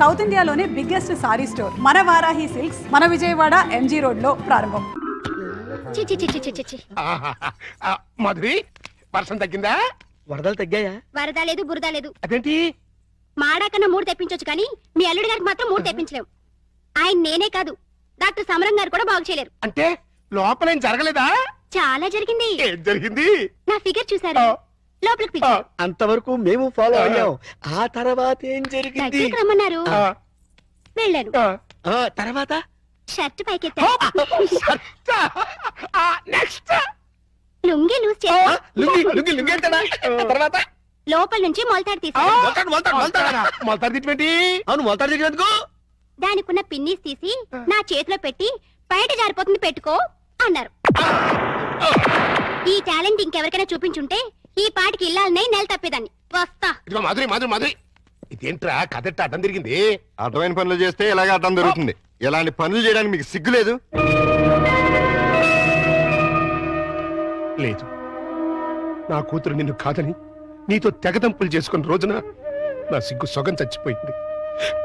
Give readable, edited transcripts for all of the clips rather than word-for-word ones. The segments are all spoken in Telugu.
సౌత్ ఇండియాలోనే బిగ్గెస్ట్ సారీ స్టోర్ మన వారాహి సిల్క్స్ మన విజయవాడ ఎంజీ రోడ్ లో ప్రారంభం. మధురి వర్షం తగ్గిందా? వరదలు తగ్గాయా? వరద లేదు బురద లేదు. అదేంటి? మాడాకన్నా 3 తెప్పించొచ్చు కానీ మీ అల్లుడి గారికి మాత్రం 3 తెప్పించలేము. ఆయన నేనే కాదు డాక్టర్ సమరం గారు కూడా బాగు చేయలేరు. అంటే లోపల ఏం జరగలేదా? చాలా జరిగింది. ఏం జరిగింది? నా ఫిగర్ చూసారా? లోపలికి పిలిచారు. అంతవరకు మేము ఫాలో అయ్యాం. ఆ తర్వాత ఏం జరిగింది? దగ్గరికి రమ్మన్నారు. వెళ్ళాను. తర్వాత షర్ట్ పైకెత్తా. నెక్స్ట్ లుంగి లూజ్ చేస్తా. తర్వాత లోపల నుంచి మొలతాడు తీసా. మొలతాడు తిట్టి అవును మొలతాడు దిగినందుకు దానికున్న పిన్నీస్ తీసి నా చేతిలో పెట్టి బయట జారిపోతుంది పెట్టుకో అన్నారు. ఈ టాలెంట్ ఇంకెవరికైనా చూపించుంటే ఈ పాటికి ఇల్లాలనే నెల తప్పేదాన్ని. వస్తా. ఇదిగో మాధురి మాధురి మాధురి, ఇదేంట్రా కదట్ట అడ్డం తిరిగింది? అడ్డమైన పనులు చేస్తే ఇలాగే అడ్డం దొరుకుతుంది. ఇలాంటి పనులు చేయడానికి మీకు సిగ్గు లేదు? లేదు, నా కూతురు నిన్ను కాదని నీతో తెగదంపులు చేసుకున్న రోజున నా సిగ్గు సొగం చచ్చిపోయింది.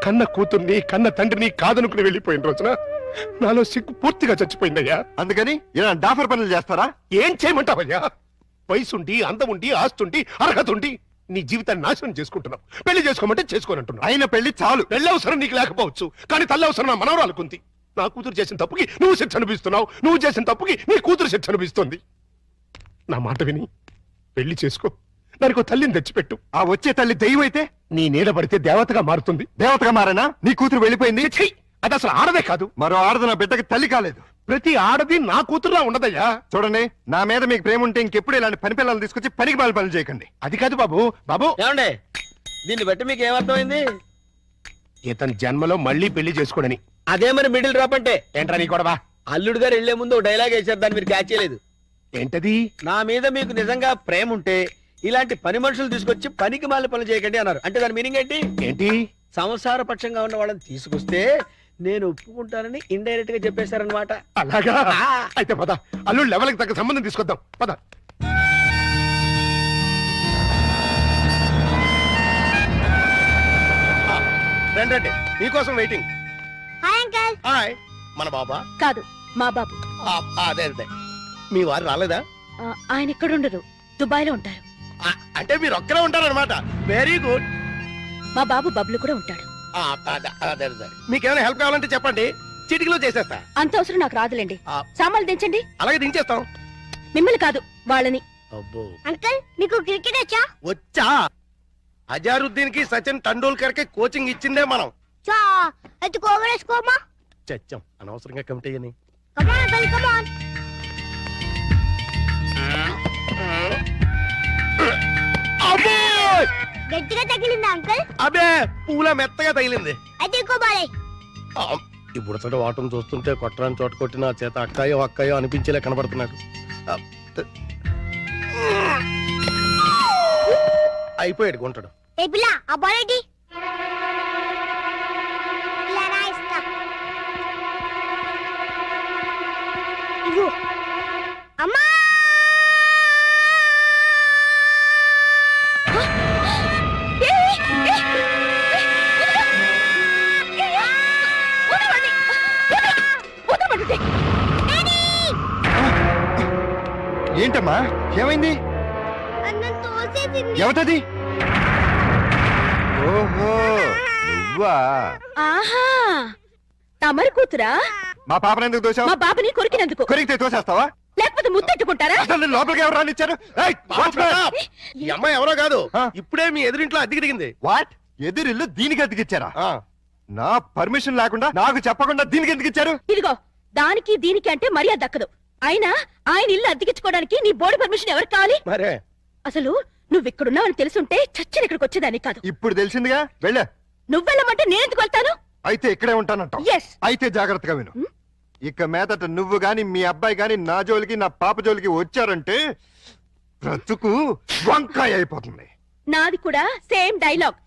కన్న కూతుర్ని కన్న తండ్రిని కాదనుకుని వెళ్ళిపోయిన రోజున నాలో సిగ్గు పూర్తిగా చచ్చిపోయిందయ్యా. అందుకని ఇలా డాఫర్ పనులు చేస్తారా? ఏం చేయమంటావయ్యా? వయసుండి అందముండి ఆస్తుండి అర్హత ఉండి నీ జీవితాన్ని నాశనం చేసుకుంటున్నావు. పెళ్లి చేసుకోమంటే చేసుకోనంటున్నావు. అయిన పెళ్లి చాలు. పెళ్లి అవసరం నీకు లేకపోవచ్చు, కానీ తల్లి అవసరం నా మనవరాలుకుంది. నా కూతురు చేసిన తప్పుకి నువ్వు శిక్ష అనిపిస్తున్నావు, నువ్వు చేసిన తప్పుకి నీ కూతురు శిక్ష అనిపిస్తుంది. నా మాట విని పెళ్లి చేసుకో, దానికి తల్లిని తెచ్చిపెట్టు. ఆ వచ్చే తల్లి దెయ్యం అయితే నీ నీడ పడితే దేవతగా మారుతుంది. దేవతగా మారేనా? నీ కూతురు వెళ్ళిపోయింది. ఛీ! అది అసలు ఆడదే కాదు. మరో ఆడది నా బిడ్డకి తల్లి కాలేదు. ప్రతి ఆడది నా కూతురులా ఉండదయ్యా. చూడండి, నా మీద మీకు ప్రేమ ఉంటే ఇంకెప్పుడు ఇలాంటి పని పిల్లలు తీసుకొచ్చి పనికి మాల పనులు చేయకండి. అది కాదు బాబు. బాబు, ఏమండి దీన్ని బట్టి మీకు ఏమర్థమైంది? ఇతని జన్మలో మళ్ళీ పెళ్లి చేసుకోడని. అదే మరి మిడిల్ డ్రాప్ అంటే. ఏంట్రా నీ గొడవ? అల్లుడు గారు వెళ్లే ముందు డైలాగ్ వేశారు, దాన్ని మీరు క్యాచ్ చేయలేదు. ఏంటది? నా మీద మీకు నిజంగా ప్రేమ ఉంటే ఇలాంటి పని మనుషులు తీసుకొచ్చి పనికి మాల పనులు చేయకండి అన్నారు. అంటే దాని మీనింగ్ ఏంటి? ఏంటి? సంసార పక్షంగా ఉన్న వాళ్ళని తీసుకొస్తే నేను ఒప్పుకుంటానని ఇండైరెక్ట్ గా చెప్పేశారనమాట. అలాగా? అయితే పద, అల్లుడు లెవెల్కి తగ్గ సంబంధం తీసుకొద్దాం. పద. రండి, మీకోసం వెయిటింగ్. Hi uncle. హాయ్. మన బాబా? కాదు, మా బాబు. అదే అదే. మీ వారు రాలేదా? ఆయన ఇక్కడ ఉండరు, దుబాయ్ లో ఉంటారు. అంటే మీరు ఒక్కరే ఉంటారనమాట. Very good. మా బాబు బబ్లు కూడా ఉంటాడు. మీకేమైనా హెల్ప్ కావాలంటే చెప్పండి, చిటికలో చేసేస్తా. అంత అవసరం నాకు రాదులేండి. సామాన్లు దించండి. అలాగే దించేస్తాం. మిమ్మల్ని కాదు, వాళ్ళని. అబ్బో, అంకల్ మీకు క్రికెట్ వచ్చా? వచ్చా? అజారుద్దీన్ కి సచిన్ టెండూల్కర్ కి కోచింగ్ ఇచ్చిందే మనం. చా అయితే కోవరేసుకోమా. చచ్చాం అనవసరంగా కమిటీ అని. Come on uncle, come on. అబ్బో, గట్టిగా తగిలిందా అంకల్? అబే పూల మెత్తగా తగిలింది. అయితే కోబాలే. ఇప్పుడు అసలు వాటం చూస్తుంటే కొట్టరాని చోట కొట్టిన చేత అక్కాయో అక్కాయో అనిపించేలా కనబడుతున్నాడు. అయిపోయాడు గుంటడు. ఏ పిల్ల ఆ బాల్ ఏంటి? ఇలా రా ఇస్తా. ఇవ్వు. అమ్మా! ఏంటమ్మా, ఏమైంది? అన్నం తోసేసింది. ఎవతది? ఓహో, నువ్వా? ఆహా, తమరి కూతురా? మా పాపను ఎందుకు తోసావు? మా బాబుని కొరికినందుకు. కొరికితే తోసేస్తావా? లేకపోతే ముద్దెట్టుకుంటారా? అసలు లోపలికి ఎవరు రానిచ్చారు? ఈ అమ్మాయి ఎవరో కాదు, ఆ? ఇప్పుడే మీ ఎదురింట్లో అద్దెకి దిగింది. వాట్? ఎదురిల్లు దీనికి అద్దెకిచ్చారా? నా పర్మిషన్ లేకుండా నాకు చెప్పకుండా దీనికి ఎందుకు ఇచ్చారు? ఇదిగో, దానికి దీనికి అంటే మర్యాద దక్కదు. అయినా ఆయన ఇల్లు అద్దెకించుకోవడానికి నీ బోర్డు పర్మిషన్ ఎవరికి కావాలి? మరే అసలు నువ్వు ఇక్కడున్నావని తెలుసుంటే చచ్చిన ఇక్కడికి వచ్చేదాన్ని కాదు. ఇప్పుడు తెలిసిందిగా, వెళ్ళా. నువ్వెళ్ళమంటే నేనెందుకు వెళ్తాను? అయితే ఇక్కడే ఉంటానంటావు. Yes. అయితే జాగ్రత్తగా విను. ఇక మీదట నువ్వు గాని మీ అబ్బాయి గాని నా జోలికి నా పాప జోలికి వచ్చారంటే బ్రతుకు వంకాయ అయిపోతుంది. నాది కూడా సేమ్ డైలాగ్.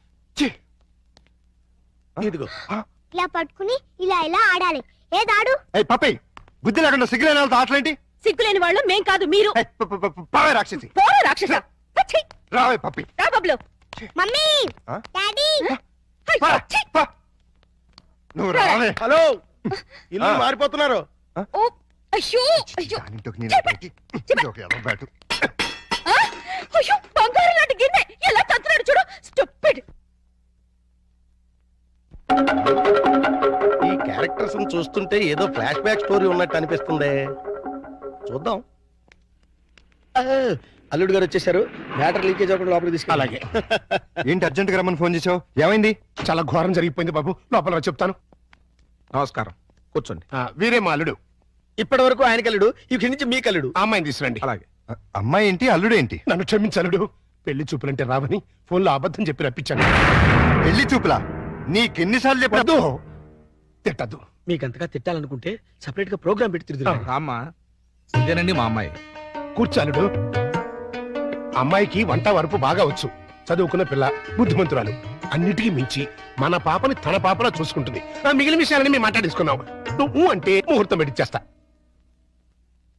ఇదిగో, ఇలా పట్టుకుని ఇలా ఇలా ఆడాలి. ఏదాడు? ఏయ్ పప్పి, బుద్ధి లేకుండా సిగ్గులేని వాళ్ళతో ఆటలేంటి? సిగ్గులేని వాళ్ళు మేం కాదు, మీరు. పావే రాక్షసి. పోరా రాక్షస. ఛీ! రావే పప్పి. రా బబ్లు. మమ్మీ, ఆ? డాడీ. పా, పా. నువ్వు రావే. హలో ఇల్లు మారిపోతున్నారు. ఓ అయ్యో అయ్యో దానింటికి నేను పెట్టి, ఇదొక ఎర్ర బ్యాటు. ఆ! అయ్యో బంగారం లాంటి గిన్నె ఎలా తంతున్నాడు చూడు స్టూపిడ్. ఈ క్యారెక్టర్స్ చూస్తుంటే ఏదో ఫ్లాష్ బ్యాక్ స్టోరీ ఉన్నట్టు అనిపిస్తుంది. చూద్దాం. అల్లుడు గారు వచ్చేసారు. మ్యాటర్ లీకేజ్ అవ్వకుండా లోపలికి తీసుకు. అలాగే. ఏంటి అర్జెంట్ గా రమ్మని ఫోన్ చేసావు? ఏమైంది? చాలా ఘోరం జరిగిపోయింది బాబు, లోపల రా చెప్తాను. నమస్కారం, కూర్చోండి. వీరే మా అల్లుడు. ఇప్పటి వరకు ఆయన కల్లుడు, ఇక్కడి నుంచి మీ కల్లుడు. ఆ అమ్మాయిని తీసుకురండి. అలాగే. అమ్మాయి ఏంటి, అల్లుడు ఏంటి? నన్ను క్షమించలుడు, పెళ్లి చూపులంటే రావని ఫోన్లో అబద్ధం చెప్పి రప్పించాను. పెళ్లి చూపులా? నీకెన్నిసార్లు చెప్పదు? వద్దు, తిట్టద్దు. మీకంతగా తిట్టాలనుకుంటే సెపరేట్ గా ప్రోగ్రామ్ పెట్టి తిరుగుతుంది. రామ్మా, ఇదేనండి మా అమ్మాయి. కూర్చాలుడు. అమ్మాయికి వంట వరపు బాగా వచ్చు, చదువుకున్న పిల్ల, బుద్ధిమంతురాలు. అన్నిటికీ మించి మన పాపని తన పాపలా చూసుకుంటుంది. మిగిలిన విషయాలని మేము మాట్లాడేసుకున్నాం. నువ్వు అంటే ముహూర్తం పెట్టిచ్చేస్తా.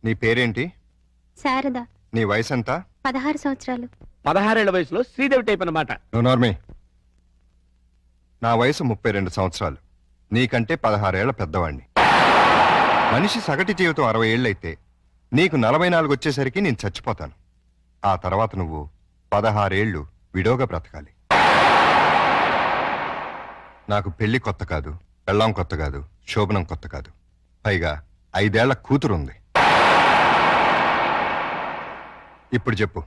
నీ పేరేంటి? శారద, నీ వయసు ఎంత? 16 సంవత్సరాలు. 16 ఏళ్ల వయసులో శ్రీదేవి టైప్ అన్నమాట. నార్మే. నా వయసు 32 సంవత్సరాలు. నీకంటే 16 ఏళ్ల పెద్దవాణ్ణి. మనిషి సగటు జీవితం 60 ఏళ్ళైతే నీకు 44 వచ్చేసరికి నేను చచ్చిపోతాను. ఆ తర్వాత నువ్వు 16 ఏళ్ళు విడోగా బ్రతకాలి. నాకు పెళ్లి కొత్త కాదు, పెళ్ళాం కొత్త కాదు, శోభనం కొత్త కాదు. పైగా 5 ఏళ్ల కూతురుంది. ఇప్పుడు చెప్పు,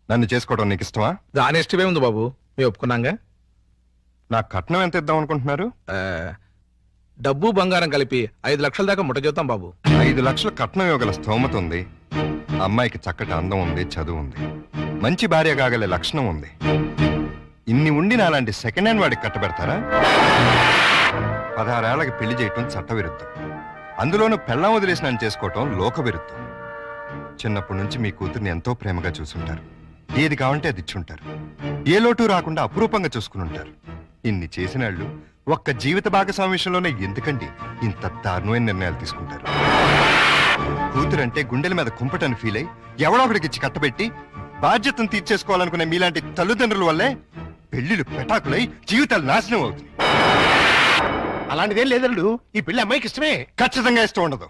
నన్ను చేసుకోవడం నీకు ఇష్టమా? దాని ఇష్టమే ఉంది బాబు, మేము ఒప్పుకున్నాగా. నా కట్నం ఎంత ఇద్దాం అనుకుంటున్నారు? ఆ, డబ్బు బంగారం కలిపి 5 లక్షల దాకా ముట్ట చేద్దాం బాబు. 5 లక్షల కట్నం ఇవ్వగల స్తోమత ఉంది. అమ్మాయికి చక్కటి అందం ఉంది, చదువు ఉంది, మంచి భార్య కాగలే లక్షణం ఉంది. ఇన్ని ఉండి నాలాంటి సెకండ్ హ్యాండ్ వాడికి కట్టబెడతారా? 16 ఏళ్లకి పెళ్లి చేయటం చట్టవిరుద్ధం. అందులోనూ పెళ్ళాం వదిలేసి నన్ను చేసుకోవటం లోక విరుద్ధం. చిన్నప్పటి నుంచి మీ కూతుర్ని ఎంతో ప్రేమగా చూసుంటారు. ఏది కావంటే అది ఇచ్చుంటారు. ఏ లోటు రాకుండా అపురూపంగా చూసుకుని ఉంటారు. ఇన్ని చేసినాళ్ళు ఒక్క జీవిత భాగస్వామి విషయంలోనే ఎందుకండి ఇంత దారుణమైన నిర్ణయాలు తీసుకుంటారు? కూతురంటే గుండెల మీద కుంపటని ఫీల్ అయి ఎవడో ఒకడికి ఇచ్చి కట్టబెట్టి బాధ్యతను తీర్చేసుకోవాలనుకునే మీలాంటి తల్లిదండ్రుల వల్లే పెళ్లిళ్ళు పెటాకులై జీవితాలు నాశనం అవుతుంది. అలాంటిదేం లేదల్లుడు, ఈ పెళ్లి అమ్మాయికి ఇష్టమే. ఖచ్చితంగా ఇష్టం ఉండదు.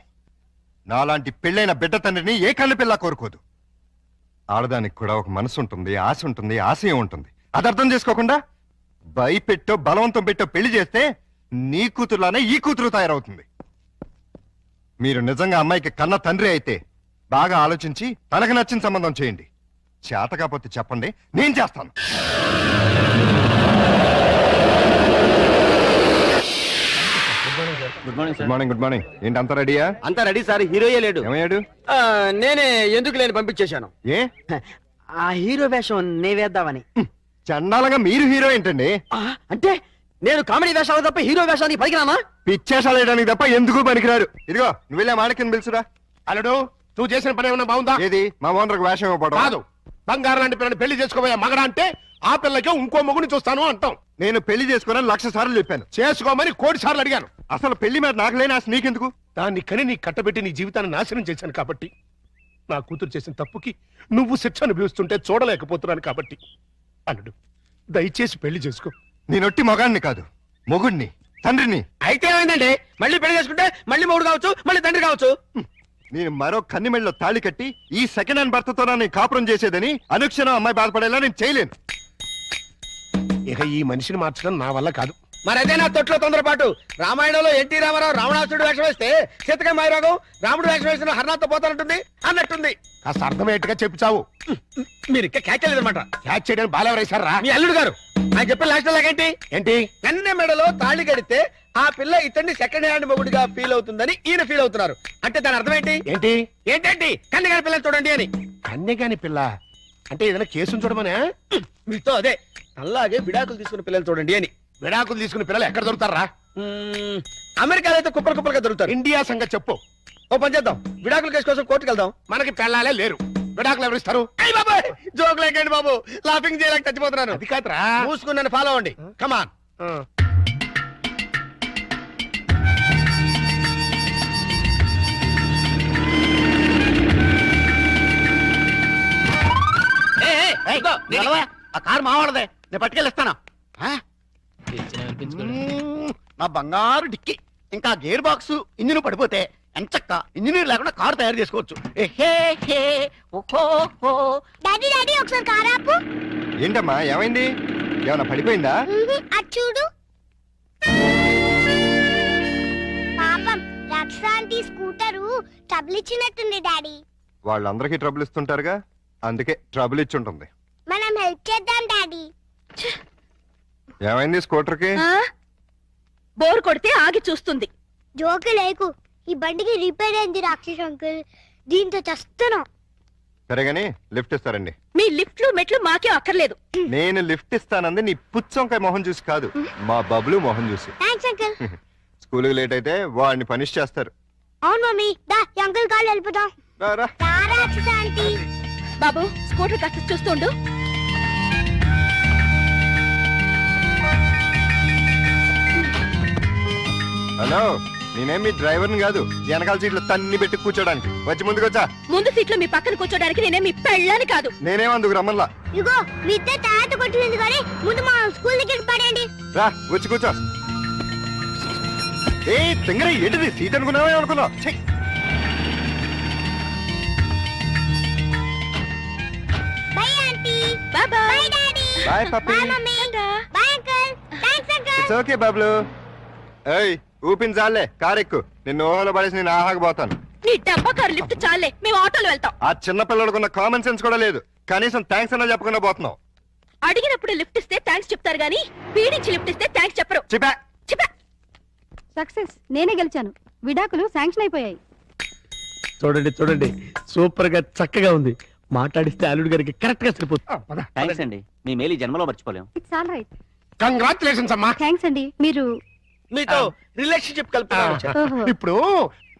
నాలాంటి పెళ్ళైన బిడ్డ తండ్రిని ఏ కళ్ళు పిల్ల కోరుకోదు. ఆడదానికి కూడా ఒక మనసు ఉంటుంది, ఆశ ఉంటుంది, ఆశయం ఉంటుంది. అది అర్థం చేసుకోకుండా భయపెట్టో బలవంతం పెట్టో పెళ్లి చేస్తే నీ కూతురులానే ఈ కూతురు తయారవుతుంది. మీరు నిజంగా అమ్మాయికి కన్న తండ్రి అయితే బాగా ఆలోచించి తనకు నచ్చిన సంబంధం చేయండి. చేత కాకపోతే చెప్పండి, నేను చేస్తాను. Good morning good morning. Good morning. ఏంటి అంత రెడీయా? అంతా రెడీ సార్. హీరోయే లేడు. ఏమయ్యాడు? నేనే ఎందుకు లేని పంపించేశాను. ఏ ఆ హీరో వేషం నే వేద్దామని. చండాలంగా మీరు హీరో ఏంటండి? అంటే నేను కామెడీ వేషాలు తప్ప హీరో వేషానికి పనికిరానా? పిచ్చేషాలు వేయడానికి తప్ప ఎందుకు పనికిరారు. ఇదిగో నువ్వు వెళ్ళే మాణిక్యం పిలుచురా. అల్లుడు, నువ్వు చేసిన పని ఏమన్నా బాగుందా? ఏది మా ఓనర్కి వేషం ఇవ్వబడదు. కాదు, బంగారం లాంటి పిల్లని పెళ్లి చేసుకోబోయే మగడ అంటే ఆ పిల్లకి ఇంకో మొగుని చూస్తాను అంటాం. నేను పెళ్లి చేసుకోనని 1,00,000 సార్లు చెప్పాను. చేసుకోమని 1,00,00,000 సార్లు అడిగాను. అసలు పెళ్లి మీద నాకు లేని ఆశ నీకెందుకు? దాన్ని కని నీ కట్టబెట్టి నీ జీవితాన్ని నాశనం చేశాను కాబట్టి. నా కూతురు చేసిన తప్పుకి నువ్వు శిక్ష అనుభవిస్తుంటే చూడలేకపోతున్నాను కాబట్టి. అల్లుడు, దయచేసి పెళ్లి చేసుకో. నేనొట్టి మొగాడిని కాదు, మొగుడిని, తండ్రిని. అయితే ఏమైందండి? మళ్ళీ పెళ్లి చేసుకుంటే మళ్ళీ మొగుడు కావచ్చు, మళ్ళీ తండ్రి కావచ్చు. నేను మరో కన్నిమెళ్ళలో తాళి కట్టి ఈ సెకండ్ హ్యాండ్ భర్తతో నేను కాపురం చేసేదని అనుక్షణం అమ్మాయి బాధపడేలా నేను చేయలేను. ఇక ఈ మనిషిని మార్చడం నా వల్ల కాదు. మరి అదే నా తొట్లో తొందరపాటు. రామాయణంలో ఎన్టీ రామారావు రావణాసుడు వేషం వేస్తే సీతక మైరాగం రాముడు వేషం వేసిన హర్నాథ్తో పోతానంటుంది అన్నట్టుంది. కాస్త అర్థమయ్యేట్టుగా చెప్పి చావు. మీరు ఇంకా క్యాచ్ లేదన్నమాట. క్యాచ్ చేయడానికి బాలెవరేశారా? మీ అల్లుడు గారు ఆయన చెప్పిన లాస్ట్ లాగేంటి? ఏంటి? కన్నె మెడలో తాళి కడితే ఆ పిల్ల ఇతన్ని సెకండ్ హ్యాండ్ మొగుడిగా ఫీల్ అవుతుందని ఈయన ఫీల్ అవుతున్నారు. అంటే దాని అర్థం ఏంటి? ఏంటి? ఏంటండి కన్నె గారి పిల్లని చూడండి అని. కన్యగాని పిల్ల అంటే ఏదైనా కేసును చూడమనే? మీతో అదే అలాగే విడాకులు తీసుకున్న పిల్లలు చూడండి అని. విడాకులు తీసుకున్న పిల్లలు ఎక్కడ దొరుకుతారా? అమెరికాలో అయితే కుప్పలు కుప్పలుగా దొరుకుతారు. ఇండియా సంగతి చెప్పు. ఓ పని చేద్దాం, విడాకుల కేసు కోసం కోర్టుకు వెళ్దాం. మనకి పెళ్ళాలే లేరు, విడాకులు ఎవరు ఇస్తారు? అయ్య బాబాయ్, జోక్ లేకండి బాబు, లాఫింగ్ చేయలేక చచ్చిపోతున్నాను. అది కాదురా. మూసుకుని నన్ను ఫాలో అవ్వండి. కమాన్. ఆ కారు మావాడదే, నేను పట్టుకెళ్ళిస్తాను. నా బంగారు డిక్కి ఇంకా గేర్ బాక్స్ ఇంజిన్ పడిపోతే ఎంచక్క ఇంజనీర్ లేకుండా కారు తయారు చేసుకోవచ్చు. డాడీ డాడీ ఒకసారి కారాపు. ఏంటమ్మా ఏమైంది? ఏమైనా పడిపోయిందా? అది చూడు. పాపం రక్షాంటి స్కూటరు ట్రబుల్ ఇచ్చినట్టుంది డాడీ. వాళ్ళందరికీ ట్రబుల్ ఇస్తుంటారుగా, అందుకే ట్రబుల్ ఇచ్చుంటుంది. మనం హెల్ప్ చేద్దాం డాడీ. ఏమైంది స్కూటర్కి? బోర్ కొడితే ఆగి చూస్తుంది. జోకు లేకు, ఈ బండికి రిపేర్ అయింది రాక్షస్ అంకుల్, దీంతో చస్తున్నాం. సరేగాని లిఫ్ట్ ఇస్తారండి. మీ లిఫ్ట్లు మెట్లు మాకే అక్కర్లేదు. నేను లిఫ్ట్ ఇస్తానంది నీ పుచ్చంకాయ మొహం చూసి కాదు, మా బబ్లు మొహం చూసి. Thanks uncle. స్కూల్కి లేట్ అయితే వాడిని పనిష్ చేస్తారు. అవును మమ్మీ, దా ఈ అంకుల్ కాళ్ళు వెళ్ళిపోతాం. రారా. రాక్షస్ ఆంటీ. బాబు స్కూటర్ కాస్త చూస్తుండు. హలో, నేనేం మీ డ్రైవర్ని కాదు, వెనకాల సీట్లు తన్ని పెట్టి కూర్చోడానికి. వచ్చి ముందుకొచ్చా. ముందు సీట్లో మీ పక్కన కూర్చోడానికి నేనే మీ పెళ్ళాని కాదు. నేనేమందుకు రమ్మల్లా. ఇగో మీ ఇద్దరు తర్వాత కొట్టింది కానీ ముందు మా స్కూల్ దగ్గరికి పడండి. రా వచ్చి కూర్చో. ఏ తింగర ఏంటిది, సీట్ అనుకున్నావే అనుకున్నావు. Bye aunty. Bye bye. Bye daddy. Bye పప్పి. Bye mummy. Bye uncle. Thanks uncle. It's okay Bablu. ఏయ్ ఊపిన చాలే, కారు ఎక్కు. నిన్ను ఊహలో పడేసి నేను ఆహాకపోతాను. నీ డబ్బా కారు లిఫ్ట్ చాలే, మేము ఆటోలో వెళ్తాం. ఆ చిన్న పిల్లలకున్న కామన్ సెన్స్ కూడా లేదు, కనీసం థ్యాంక్స్ అన్నా చెప్పకుండా పోతున్నావు. అడిగినప్పుడు లిఫ్ట్ ఇస్తే థ్యాంక్స్ చెప్తారు గానీ పీడించి లిఫ్ట్ ఇస్తే థ్యాంక్స్ చెప్పరు. చెప్పా. చెప్పా. సక్సెస్, నేనే గెలిచాను. విడాకులు శాంక్షన్ అయిపోయాయి. చూడండి చూడండి, సూపర్ గా చక్కగా ఉంది. మాట్లాడిస్తే అల్లుడు గారికి కరెక్ట్ గా సరిపోతుంది. థ్యాంక్స్ అండి, మీ మేలు జన్మలో మర్చిపోలేం. It's all right. కంగ్రాచులేషన్స్ అమ్మా. థ్యాంక్స్ అండి. మీరు మీతో రిలేషన్షిప్ కలుపుతున్నాను. ఓహో. ఇప్పుడు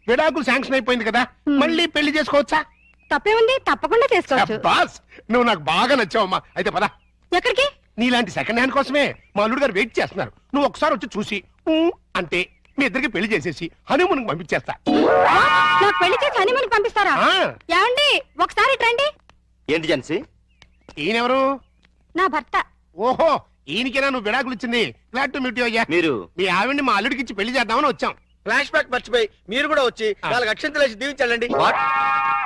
విడాకులు శాంక్షన్ అయిపోయింది కదా, మళ్ళీ పెళ్లి చేసుకోవచ్చా? తప్పేముంది, తప్పకుండా చేసుకోవచ్చు. బాస్, నువ్వు నాకు బాగా నచ్చావమ్మా. అయితే పద. ఎక్కడికి? నీలాంటి సెకండ్ హ్యాండ్ కోసమే మా అల్లుడు గారు వెయిట్ చేస్తున్నారు. నువ్వు ఒకసారి వచ్చి చూసి ఊ అంటే మీ ఇద్దరికి పెళ్లి చేసేసి హనీమూన్ పంపించేస్తా. నాకు పెళ్లి చేసి హనీమూన్ పంపిస్తారా? ఆ. ఏమండి ఒకసారి రండి. ఏంటి జెన్సీ? ఈయనెవరు? నా భర్త. ఓహో, ఈయనకేనా నువ్వు విడాకులు ఇచ్చింది? గ్లాడ్ టు మీట్ యు అయ్యా. మీరు మీ ఆవిడ్ని మా అల్లుడికి ఇచ్చి పెళ్లి చేద్దామని వచ్చాం. ఫ్లాష్ బ్యాక్ మర్చిపోయి మీరు కూడా వచ్చి 4 అక్షంతలు వేసి దీవించండి.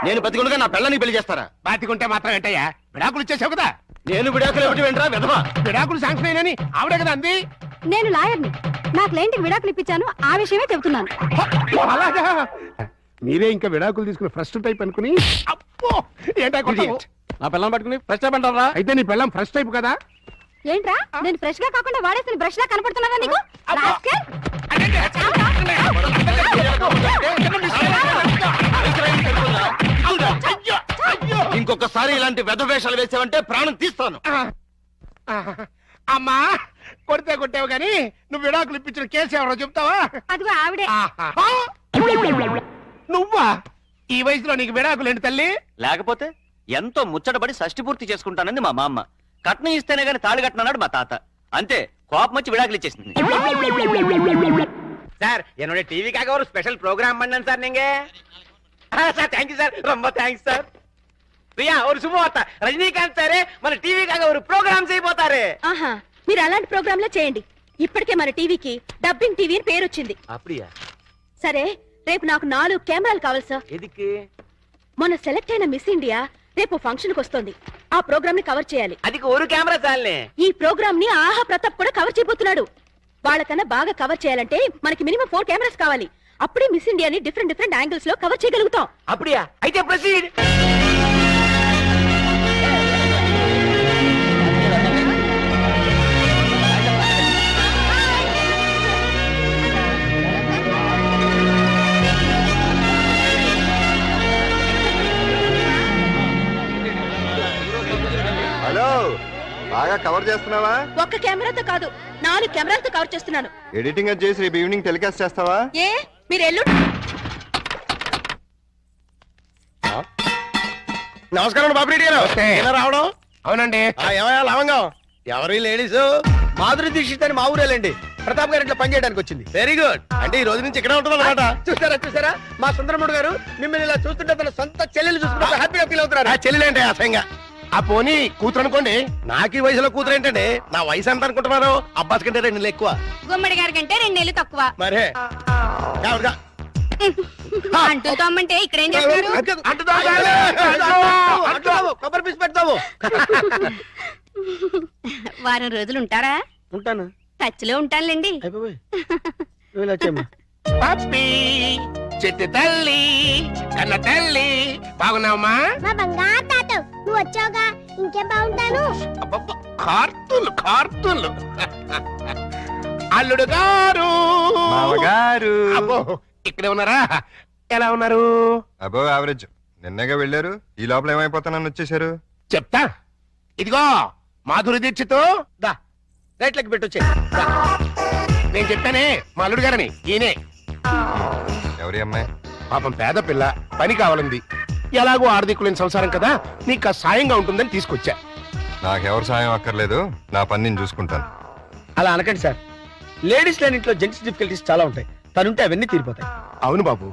నేను బతికుండగా నా పిల్లని పెళ్లి చేస్తారా? బాతికుంటే మాత్రం ఏంటయ్యా, విడాకులు ఇచ్చేసావు కదా. నేను విడాకులు ఏమిటి వెంట్రా విధవా? విడాకులు శాంక్షన్ అయినని ఆవిడే కదా అంది. నేను లాయర్ని. నా క్లయింట్కి విడాకులు ఇప్పించాను, ఆ విషయమే చెబుతున్నాను. అలాగా? మీరే ఇంకా విడాకులు తీసుకుని ఫస్ట్ టైప్ అనుకుని అప్పో ఏంటా కొట్టావు? నా పిల్లని పట్టుకుని ప్రశ్న. అయితే నీ పెళ్ళం ఫస్ట్ టైప్ కదా? ఏంట్రా, నేను ఫ్రెష్ గా కాకుండా వాడేసిన బ్రష్ లా కనపడుతున్నానా నీకు? రాస్కెల్. ఇంకొకసారి ఇలాంటి వెధవేషాలు వేసావంటే ప్రాణం తీస్తాను. అమ్మా, కొడితే కొట్టావు గాని నువ్వు విడాకులు ఇప్పించిన కేసు ఎవరో చెప్తావా? అదిగో ఆవిడే. ఆహా. నువ్వా? ఈ వయసులో నీకు విడాకులు ఏంటి తల్లి? లేకపోతే ఎంతో ముచ్చటపడి షష్టి పూర్తి చేసుకుంటానంది మా మామ. కట్నం ఇస్తేనే గాని తాళి కట్టనన్నాడు మా తాత. అంతే, కోపం వచ్చి విడాకులు ఇచ్చేసింది. சார் என்னோட டிவிக்காக ஒரு ஸ்பெஷல் ப்ரோக்ராம் பண்ணேன் சார் நீங்க. சார் தேங்க்யூ சார், ரொம்ப தேங்க்ஸ் சார். ప్రియా ஒரு శుభవార్త, రజనీకాంత్ సారే మన టీవీకాగా ఒక ప్రోగ్రామ్ చేయబోతారు. ఆహా, మీరు అలాంటి ప్రోగ్రాంలే చేయండి. ఇప్పటికే మన టీవీకి డబ్బింగ్ టీవీ అని పేరు వచ్చింది. அப்படியா? సరే, రేపు నాకు 4 కెమెరాలు కావాలి సార్. ఎదుకు? మొన్న సెలెక్ట్ అయిన మిస్ ఇండియా రేపు ఫంక్షన్ కి వస్తుంది. ఆ ప్రోగ్రామ్ ని కవర్ చేయాలి. అదికి ఒక కెమెరా చాలే. ఈ ప్రోగ్రామ్ ని ఆహా ప్రతాప్ కూడా కవర్ చేయబోతున్నాడు. వాళ్ళకన్నా బాగా కవర్ చేయాలంటే మనకి మినిమం 4 కెమెరాస్ కావాలి. అప్పుడే మిస్ ఇండియాని డిఫరెంట్ యాంగిల్స్ లో కవర్ చేయగలుగుతాం. அப்படியா? అయితే ప్రొసీడ్. హలో, బాగా కవర్ చేస్తున్నావా? ఒక్క కెమెరాతో కాదు, 4 కెమెరాలతో కవర్ చేస్తున్నాను. ఎడిటింగ్ అది చేసి రేపు ఈవినింగ్ టెలికాస్ట్ చేస్తావా? ఏ మీరు ఎల్లు. నమస్కారం బాబురెడ్డి గారు. ఎలా రావడం? అవునండి. ఏమయ్యా లవంగం, ఎవరి లేడీస్? మాధురి దీక్షిత్ అని మా ఊరేలండి. ప్రతాప్ గారి ఇంట్లో పని చేయడానికి వచ్చింది. Very good. అంటే ఈ రోజు నుంచి ఇక్కడే ఉంటుంది అనమాట. చూసారా మా సుందరముడు గారు మిమ్మల్ని ఇలా చూస్తుంటే తన సొంత చెల్లెలు చూసుకుంటే హ్యాపీగా ఫీల్ అవుతున్నారు. ఆ చెల్లెలు అంటే అసహ్యంగా ఆ పోనీ కూతురు అనుకోండి. నాకు ఈ వయసులో కూతురు ఏంటండి? నా వయసు ఎంత అనుకుంటున్నారు? అబ్బాస్ కంటే 2 నెలలు ఎక్కువ. గుమ్మడి గారి కంటే 2 నెలలు తక్కువ. మరే ఎవరిగా? అంటూ తమ్మంటే ఇక్కడేం చేస్తారు? కొబ్బరి పీసు పెడతావు. వారం రోజులు ఉంటారా? ఉంటాను. టచ్ లో ఉంటానులేండి. పప్పి చెట్టు తల్లి కన్న తల్లి బాగున్నావమ్మా? మా బంగారు తాత నువ్వు వచ్చావుగా ఇంకేం బాగుంటాను. అబ్బబ్బ, కార్తూలు అల్లుడు గారు. మామగారు. అబ్బో ఇక్కడే ఉన్నారా? ఎలా ఉన్నారు? అబో యావరేజ్. నిన్నగా వెళ్ళారు, ఈ లోపల ఏమైపోతానని వచ్చేసారు. చెప్తా. ఇదిగో మాధురి దీక్షతో దా రైట్లకి పెట్టొచ్చే. నేను చెప్పానే మా అల్లుడు గారని. ఈయనే. ఎవరి అమ్మాయి? పాపం పేద పిల్ల, పని కావాలంది. ఎలాగో ఆర్థికులేని సంసారం కదా, నీకు సాయంగా ఉంటుందని తీసుకొచ్చా. నాకెవరు సాయం అక్కర్లేదు, నా పని నేను చూసుకుంటాను. అలా అనకండి సార్. లేడీస్ లేని ఇంట్లో జెంట్స్ డిఫికల్టీస్ చాలా ఉంటాయి. తనుంటే అవన్నీ తీరిపోతాయి. అవును బాబు,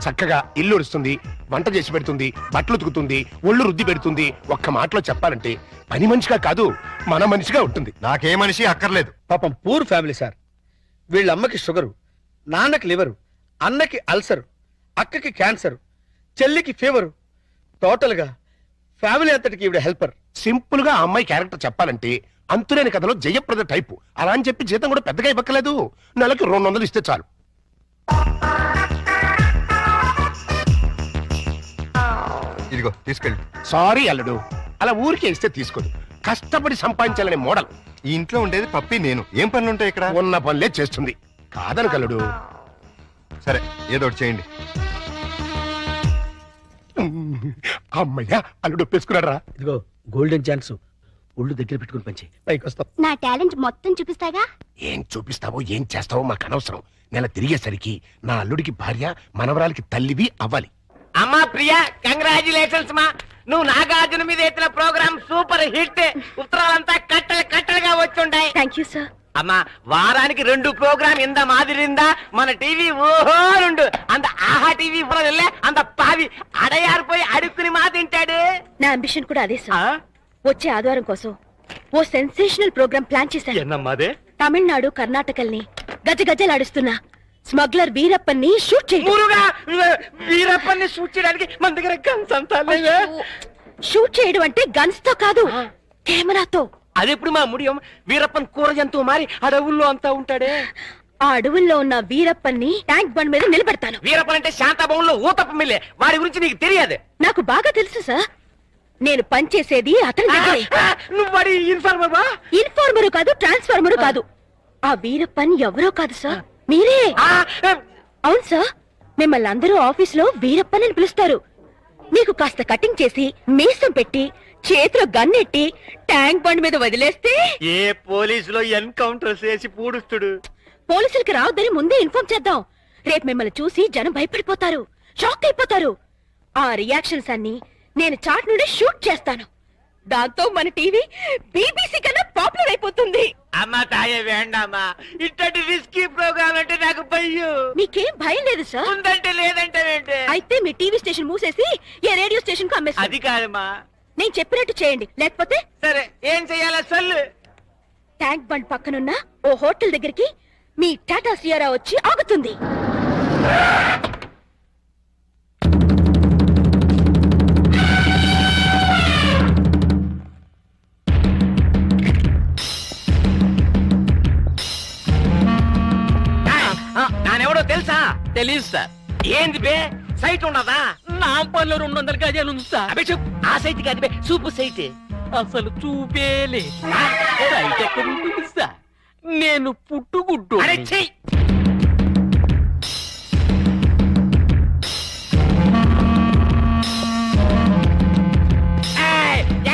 చక్కగా ఇల్లు ఉడుస్తుంది, వంట చేసి పెడుతుంది, బట్టలు ఉతుకుతుంది, ఒళ్ళు రుద్ది పెడుతుంది. ఒక్క మాటలో చెప్పాలంటే పని మనిషిగా కాదు, మన మనిషిగా ఉంటుంది. నాకే మనిషి అక్కర్లేదు. పాపం పూర్ ఫ్యామిలీ సార్. వీళ్ళ అమ్మకి షుగరు, నాన్నకి లివరు, అన్నకి అల్సర్, అక్కకి క్యాన్సర్, చెల్లికి ఫీవరు. టోటల్ గా ఫ్యామిలీ అంతటికి ఈవిడ హెల్పర్. సింపుల్ గా ఆ అమ్మాయి క్యారెక్టర్ చెప్పాలంటే అంతులేని కథలో జయప్రద టైపు. అలా అని చెప్పి జీతం కూడా పెద్దగా ఇవ్వక్కలేదు. నెలకి 200 ఇస్తే చాలు. ఇదిగో తీసుకెళ్ళి. సారీ అల్లుడు, అలా ఊరికే ఇస్తే తీసుకోదు. కష్టపడి సంపాదించాలనే మోడల్. ఈ ఇంట్లో ఉండేది పప్పి నేను. ఏం పనులు ఉంటాయి ఇక్కడ? ఉన్న పనులే చేస్తుంది. కాదను కల్లుడు. సరే ఏదో ఒకటి చేయండి. అమ్మయ్యా, అల్లుడు ఒప్పేసుకున్నారా? ఇదిగో గోల్డెన్ ఛాన్స్. ఒళ్ళు దగ్గర పెట్టుకుని పంచి పైకి వస్తాం. నా టాలెంట్ మొత్తం చూపిస్తాగా. ఏం చూపిస్తావో ఏం చేస్తావో మాకు అనవసరం. నెల తిరిగేసరికి నా అల్లుడికి భార్య, మనవరాలకి తల్లివి అవ్వాలి. అమ్మా ప్రియా, కంగ్రాచులేషన్స్ మా. నువ్వు నాగార్జున మీద ఎత్తిన ప్రోగ్రామ్ సూపర్ హిట్. ఉత్తరాలంతా కట్టలుగా వచ్చుంటాయి. Thank you sir. అమ్మా వారానికి 2 ప్రోగ్రామ్ ఇంత మాదిరిందా మన టీవీ? ఓహోరుండు అంత ఆహా టీవీ అంత పావి అడయారిపోయి అడుక్కుని మా తింటాడు. నా అంబిషన్ కూడా అదే సార్. వచ్చే ఆదివారం కోసం ఓ సెన్సేషనల్ ప్రోగ్రామ్ ప్లాన్ చేశాను. ఎన్నమ్మాదే? తమిళనాడు, కర్ణాటకల్ని గజగజలాడిస్తున్న స్మగ్లర్ వీరప్పన్ని షూట్ చేయడం. వీరప్పన్ని షూట్ చేయడానికి మన దగ్గర గన్స్ అంతా లేదా? షూట్ చేయడం అంటే గన్స్ తో కాదు, కెమెరాతో. అదెప్పుడు మా ముడియం? వీరప్పన్ కూర జంతువు మారి అడవుల్లో అంతా ఉంటాడే. ఆ అడవుల్లో ఉన్న వీరప్పన్ని ట్యాంక్ బండ్ మీద నిలబెడతాను. వీరప్పన్ అంటే శాంతాభవన్లో ఊతప్ప మిల్లే. వాడి గురించి నీకు తెలియదు? నాకు బాగా తెలుసు సార్. నేను పనిచేసేది అతని దగ్గరే. నువ్వు వాడి ఇన్ఫార్మర్? ఇన్ఫార్మరు కాదు, ట్రాన్స్ఫార్మరు కాదు. ఆ వీరప్పన్ ఎవరో కాదు సార్, మీరే. అవును సార్, మిమ్మల్ని అందరూ ఆఫీసులో వీరప్పన్ అని పిలుస్తారు. మీకు కాస్త కటింగ్ చేసి మీసం పెట్టి చేతిలో గన్నెట్టి ట్యాంక్ బండ్ మీద వదిలేస్తే ఏ పోలీసులో ఎన్కౌంటర్ చేసి పూడుస్తుడు. పోలీసులకి రావద్దని ముందే ఇన్ఫార్మ్ చేద్దాం. రేపు మిమ్మల్ని చూసి జనం భయపడిపోతారు, షాక్ అయిపోతారు. ఆ రియాక్షన్స్ అన్ని నేను చాట్ నుండి షూట్ చేస్తాను. దాంతో మన టీవీ బీబీసీ కన్నా పాపులర్ అయిపోతుంది. అమ్మా తాయే వేండమ్మా, ఇట్టటి రిస్కీ ప్రోగ్రామ్ అంటే నాకు భయం. మీకేం భయం లేదు సార్? ఉందంటే లేదంటే ఏంటి? అయితే మీ టీవీ స్టేషన్ మూసేసి ఏ రేడియో స్టేషన్ కు అమ్మేస్తారు. అది కాదమ్మా. నేను చెప్పినట్టు చేయండి, లేకపోతే సరే ఏం చెయ్యాలా సొల్లు. ట్యాంక్ బండ్ పక్కనున్న ఓ హోటల్ దగ్గరికి మీ టాటా సియారా వచ్చి ఆగుతుంది. నానెవడో తెలుసా? తెలీదు సార్. ఏంది బే, సైట్ ఉన్నదా? నా పనిలో 200 గజాలు ఉంది సార్. అబే చూపు, ఆ సైట్ కాదు బే, చూపు సైట్. అసలు చూపేలే. సైట్ ఎక్కడ ఉంటుంది సార్? నేను పుట్టుగుడ్డు. అరే చెయ్యి.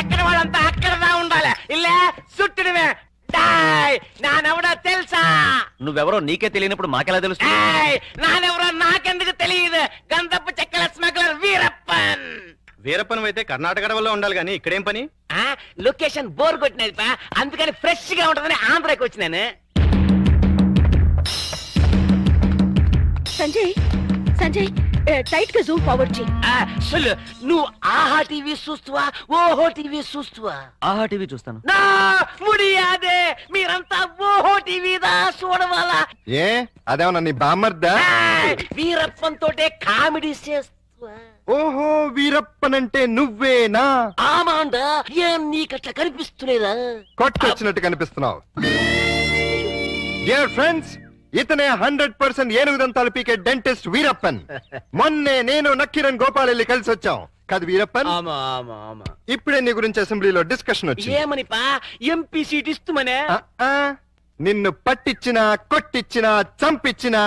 ఎక్కడ వాళ్ళంతా అక్కడ ఉండాలి. ఇలా చుట్టడమే. నానెవడో తెలుసా? నువ్వెవరో నీకే తెలియనప్పుడు మాకెలా తెలుసు? నానెవరో నాకెందుకు తెలియదు. గంధపు చెక్కల స్మగ్లర్ వీరప్పన్. వీరప్పన్ అయితే కర్ణాటక అడవుల్లో ఉండాలి కానీ ఇక్కడేం పని? లొకేషన్ బోర్ కొట్టినది పా, అందుకని ఫ్రెష్ గా ఉంటుందని ఆంధ్రాకి వచ్చినాను. సంజయ్, సంజయ్ టైట్ గా జూమ్ ఫార్వర్డ్ చేయి. సొల్లు నువ్వు ఆహా టీవీ చూస్తువా ఓహో టీవీ చూస్తువా? ఆహా టీవీ చూస్తాను. నా ముడియాదే మీరంతా ఓహో టీవీదా చూడవాలా? ఏ అదేమన్నా నీ బామ్మర్దా? వీరప్పన్ తోటే కామెడీ చేస్తువా? ఓహో వీరప్పనంటే నువ్వేనా? ఆమాండా ఏం నీకట్లా కనిపిస్తులేదా? కొట్టొచ్చినట్టు కనిపిస్తున్నావు. డియర్ ఫ్రెండ్స్, ఇతనే 100% ఏనుగు దంతాలు పీకే డెంటిస్ట్ వీరప్పన్. మొన్నే నేను నక్కిరణ్ గోపాల్ వెళ్ళి కలిసి వచ్చాం కాదు వీరప్పన్? ఆమా ఆమా ఆమా. ఇప్పుడే నీ గురించి అసెంబ్లీలో డిస్కషన్ వచ్చింది. ఏమనిపా ఎంపీ సీట్ ఇస్తుమనే? నిన్ను పట్టించినా కొట్టించినా చంపిచ్చినా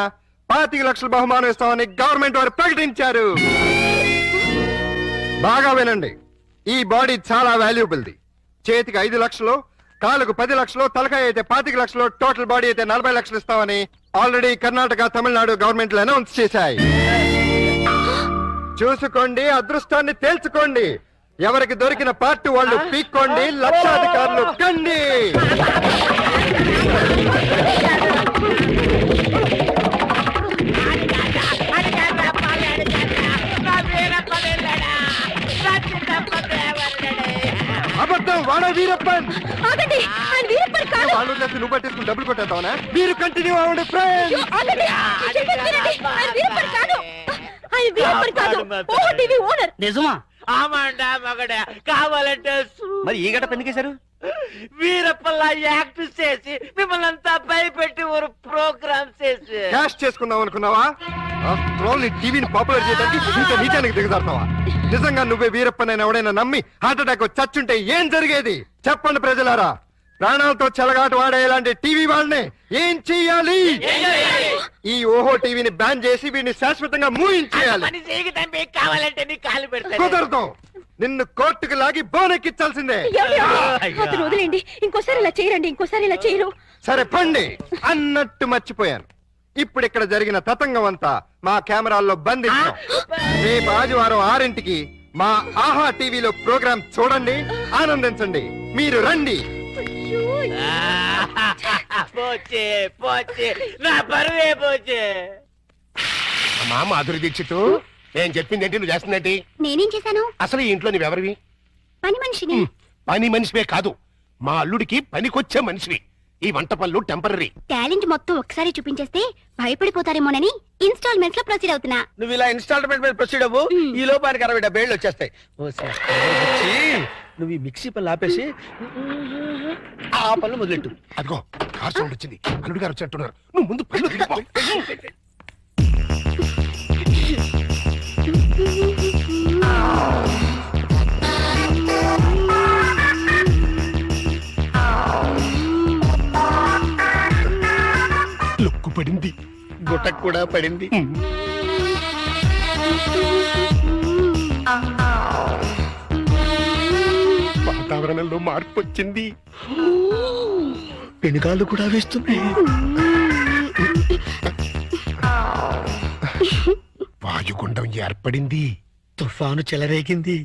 25 లక్షల బహుమానం ఇస్తామని గవర్నమెంట్ వారు ప్రకటించారు. బాగా వినండి, ఈ బాడీ చాలా వాల్యుబుల్ది. చేతికి 5 లక్షలు, కాలుకు 10 లక్షలు, తలకాయ అయితే 25 లక్షలు, టోటల్ బాడీ అయితే 40 లక్షలు ఇస్తామని ఆల్రెడీ కర్ణాటక, తమిళనాడు గవర్నమెంట్లు అనౌన్స్ చేశాయి. చూసుకోండి, అదృష్టాన్ని తేల్చుకోండి. ఎవరికి దొరికిన పార్టీ వాళ్ళు పీక్కోండి, లక్షాధికారులు కండి. అబద్ధం, వాడ వీరప్పన్. ఆగండి, ఆయన వీరప్పన్ కాదు. వాళ్ళు చేసి నువ్వు పట్టేసుకుని డబ్బులు కొట్టేద్దామనా? మీరు కంటిన్యూ అవ్వండి ఫ్రెండ్స్. ఆగండి, చెప్పేది వినండి. ఆయన వీరప్పన్ కాదు. ఆయన వీరప్పన్ కాదు, ఓహో టీవీ ఓనర్. నిజమా? ఆమాండా మగడా కావాలంటే మరి ఈ గడప ఎందుకేశారు? వీరప్పల్లా యాక్ట్ చేసి మిమ్మల్ని అంతా భయపెట్టి ఒక ప్రోగ్రామ్ చేసి క్యాష్ చేసుకుందాం అనుకున్నావా? నీ టీవీని పాపులర్ చేయడానికి ఇంత నీచానికి దిగజారుతావా? నిజంగా నువ్వే వీరప్పనైనా ఎవడైనా నమ్మి హార్ట్ అటాక్ చచ్చుంటే ఏం జరిగేది? చెప్పండి ప్రజలారా. ప్రాణాలతో చెలగాటు వాడే ఇలాంటి టీవీ వాళ్ళని ఏం చెయ్యాలి? ఈ ఓహో టీవీని బ్యాన్ చేసి వీడిని శాశ్వతంగా మూయించేయాలి. కావాలంటే నీ కాలు పెడతా. కుదరదు, నిన్ను కోర్టుకు లాగి బోనెక్కించాల్సిందే. అతను వదిలేండి, ఇంకోసారి ఇలా చేయరండి, ఇంకోసారి ఇలా చేయరు. సరే పండి. అన్నట్టు మర్చిపోయాను, ఇప్పుడు ఇక్కడ జరిగిన తతంగం అంతా మా కెమెరాల్లో బంధిస్తాం. రేపు ఆదివారం 6ంటికి మా ఆహా టీవీలో ప్రోగ్రాం చూడండి, ఆనందించండి. మీరు రండి. పోచే పోచే నా బరువే పోచే. అమ్మా మాధురి దీక్షిత్, నేను చెప్పింది ఏంటి, నువ్వు చేస్తున్నట్టు? నేనేం చేశాను? అసలు ఈ ఇంట్లో నువ్వెవరివి? పని మనిషిని. పని మనిషివే కాదు, మా అల్లుడికి పనికొచ్చే మనిషివి. ఈ వంట పనులు టెంపరరీ. టాలెంట్ మొత్తం ఒకసారి చూపించేస్తే భయపడిపోతారేమోనని ఇన్స్టాల్మెంట్స్ లో ప్రొసీడ్ అవుతున్నా. నువ్వు ఇలా ఇన్స్టాల్మెంట్ మీద ప్రొసీడ్ అవ్వు, ఈ లోపానికి 60-70 ఏళ్ళు వచ్చేస్తాయి. నువ్వు ఈ మిక్సీ పనులు ఆపేసి ఆ పనులు మొదలెట్టు. అదిగో కార్ సౌండ్ వచ్చింది, అల్లుడు గారు వచ్చేట్టున్నారు. నువ్వు ముందు పనులు దిగిపో. లొక్కు పడింది, గుట్టకు కూడా పడింది. వాతావరణంలో మార్పు వచ్చింది. పెనుగాళ్ళు కూడా వేస్తున్నాయి. వాయుగుండం ఏర్పడింది, తుఫాను చెలరేగింది.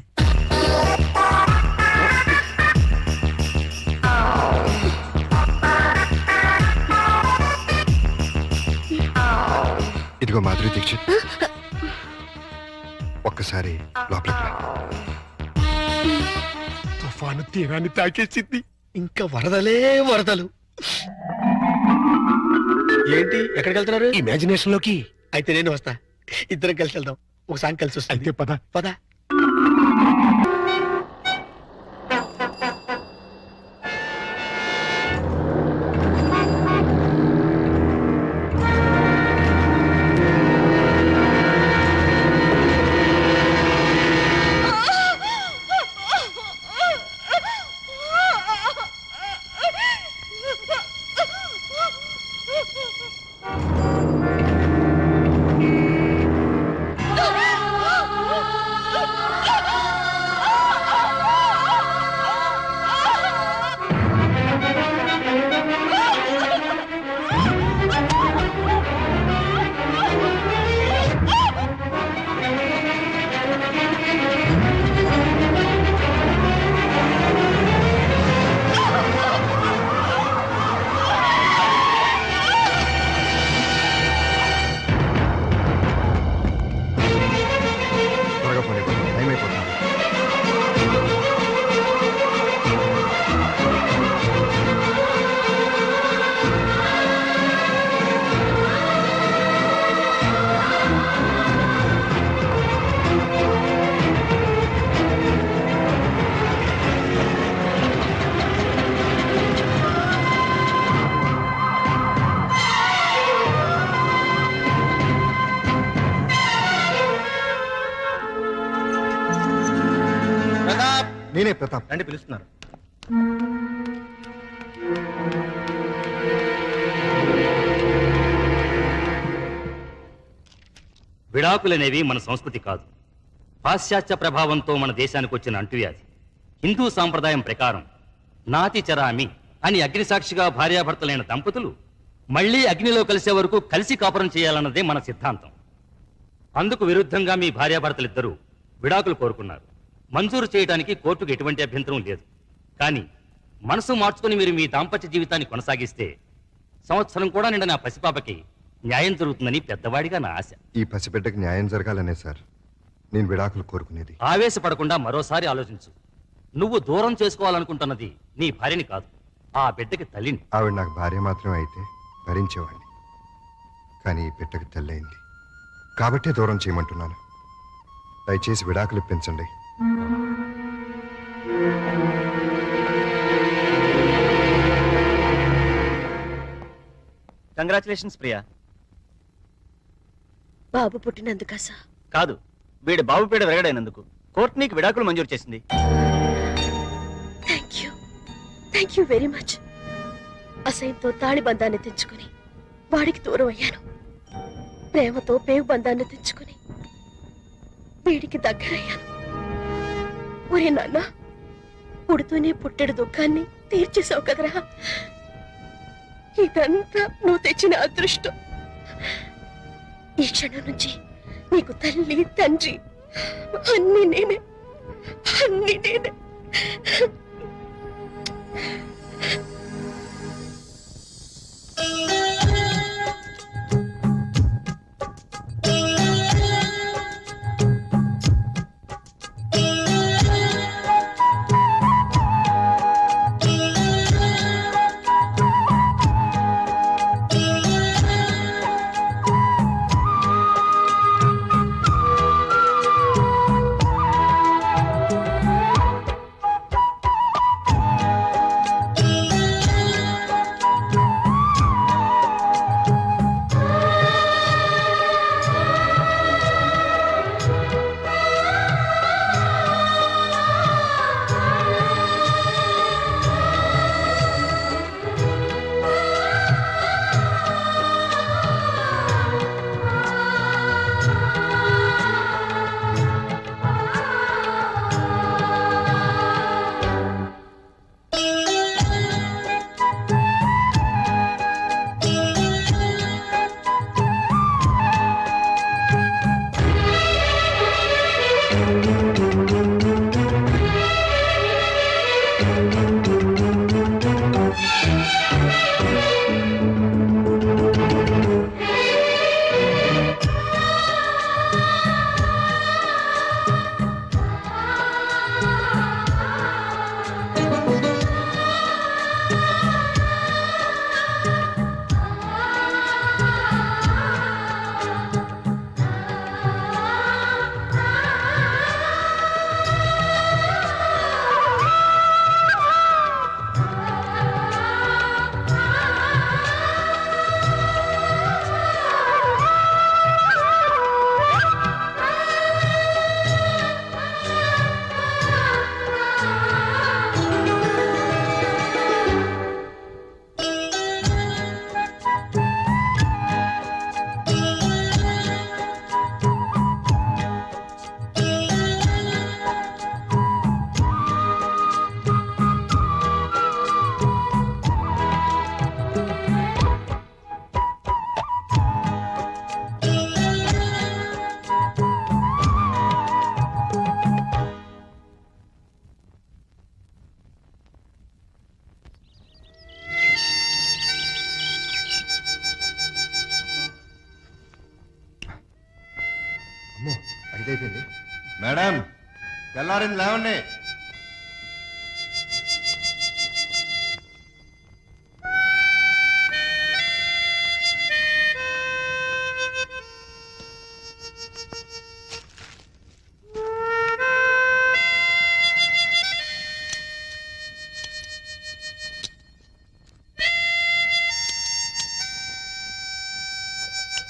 ఇదిగో మాధురి దీక్షిత్, ఒక్కసారి లోపలికి రా. తుఫాను తీరాన్ని తాకేసింది. ఇంకా వరదలే వరదలు. ఏంటి, ఎక్కడికి వెళ్తున్నారు? ఇమాజినేషన్ లోకి. అయితే నేను వస్తా, ఇద్దరం కలిసి వెళ్దాం. ఒక సాంగ్ కలిసి వస్తుంది. అయితే పద పద. నేనే ప్రతాప్. రండి పిలుస్తున్నారు. విడాకులనేవి మన సంస్కృతి కాదు, పాశ్చాత్య ప్రభావంతో మన దేశానికి వచ్చిన అంటువ్యాధి. హిందూ సాంప్రదాయం ప్రకారం నాతి చరామి అని అగ్నిసాక్షిగా భార్యాభర్తలైన దంపతులు మళ్లీ అగ్నిలో కలిసే వరకు కలిసి కాపురం చేయాలన్నదే మన సిద్ధాంతం. అందుకు విరుద్ధంగా మీ భార్యాభర్తలిద్దరూ విడాకులు కోరుకున్నారు. మంజూరు చేయడానికి కోర్టుకు ఎటువంటి అభ్యంతరం లేదు. కానీ మనసు మార్చుకుని మీరు మీ దాంపత్య జీవితాన్ని కొనసాగిస్తే సంవత్సరం కూడా నిండిన ఆ పసిపాపకి న్యాయం జరుగుతుందని పెద్దవాడిగా నా ఆశ. ఈ పసిబిడ్డకి న్యాయం జరగాలనే సార్ నేను విడాకులు కోరుకునేది. ఆవేశపడకుండా మరోసారి ఆలోచించు. నువ్వు దూరం చేసుకోవాలనుకుంటున్నది నీ భార్యని కాదు, ఆ బిడ్డకి తల్లిని. ఆవిడ నాకు భార్య మాత్రమే అయితే భరించేవాడిని. కానీ ఈ బిడ్డకి తల్లి అయింది కాబట్టే దూరం చేయమంటున్నాను. దయచేసి విడాకులు ఇప్పించండి. కంగ్రాచులేషన్స్ ప్రియా. బాబు పుట్టినందుకా సార్? కాదు, వీడి బాబు పీడ విరగడైనందుకు కోర్టు నీకు విడాకులు మంజూరు చేసింది. Thank you very much. అసహ్యంతో తాళి బంధాన్ని తెంచుకుని వాడికి దూరం అయ్యాను. ప్రేమతో పేగు బంధాన్ని తెంచుకుని వీడికి దగ్గరయ్యాను. ఒరే నాన్న, పుడుతూనే పుట్టెడు దుఃఖాన్ని తీర్చేసావు కదరా. ఇదంతా నువ్వు తెచ్చిన అదృష్టం. ఈ క్షణం నుంచి నీకు తల్లి తండ్రి అన్ని నేనే. అమ్మో, 5 అయిపోయింది. మేడం తెల్లారింది లేవండి.